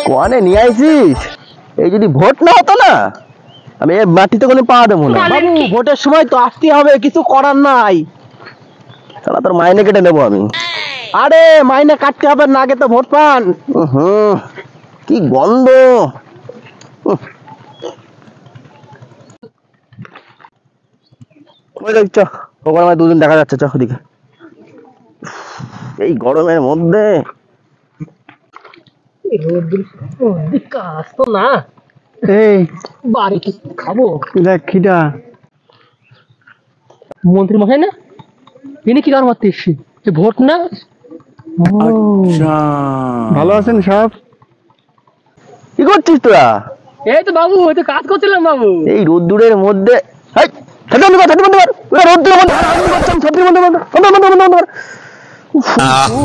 কনে নিয়ে আইছিস? এই যদি ভোট না হতো না, আমি এই মাটিতে কোনো পা দেবো না। বাবু ভোটের সময় তো আসতে হবে, কিছু করার নাই। তাহলে তোর মাইনে কেটে নেবো আমি। আরে মাইনে কাটতে হবে না, আগে তো ভোট পান। হুম, কি গন্ধ। ওই দেখ, চ ওখানে আমার দুজন দেখা যাচ্ছে, চ ওদিকে। এই গরমের মধ্যে কাজ তো না। এই বাড়ি কি খাবো? দেখ খিদা। মন্ত্রী মশাই না, তিনি কি কার মারতে এসছি? ভোট না। ভালো আছেন সব? কি করছিস তোরা? এই তো বাবু, ওই তো কাজ করছিলাম বাবু। এই রোদ্দুরের মধ্যে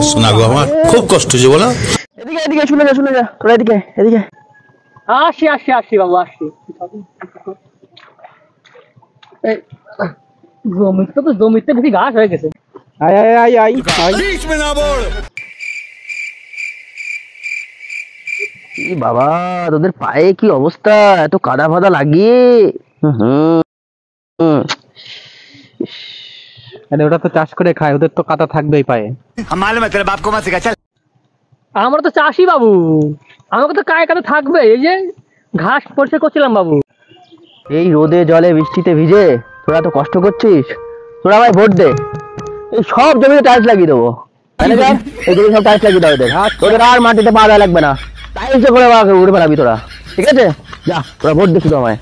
শোনা গো আমার খুব কষ্ট যে বলো। এদিকে এদিকে শুনে যা, শুনে যা তোরা, এদিকে এদিকে। আসি আসি আসি বাবু, আসি। জমিতে তো জমিতে বেশি ঘাস হয়ে গেছে। আয় আয় আয় আয় আয়। কি বাবা, তোদের পায়ে কি অবস্থা, এত কাদা ফাদা লাগিয়ে। আরে ওটা তো চাষ করে খায়, ওদের তো কাটা থাকবেই পায়ে। আমরা তো চাষি বাবু, আমাকে তো কায়ে কাদা থাকবে। এই যে ঘাস পরিষ্কার করছিলাম বাবু। এই রোদে জলে বৃষ্টিতে ভিজে তোরা তো কষ্ট করছিস, তোরা আমায় ভোট দে, এই সব জমিতে টাইলস লাগিয়ে দেবো। ম্যানেজার, এই জমি সব টাইলস লাগিয়ে দাও এদের। তোদের আর মাটিতে পা দেওয়া লাগবে না, টাইলস করে উড়ে বেড়াবি তোরা, ঠিক আছে? যা তোরা ভোট দে শুধু আমায়।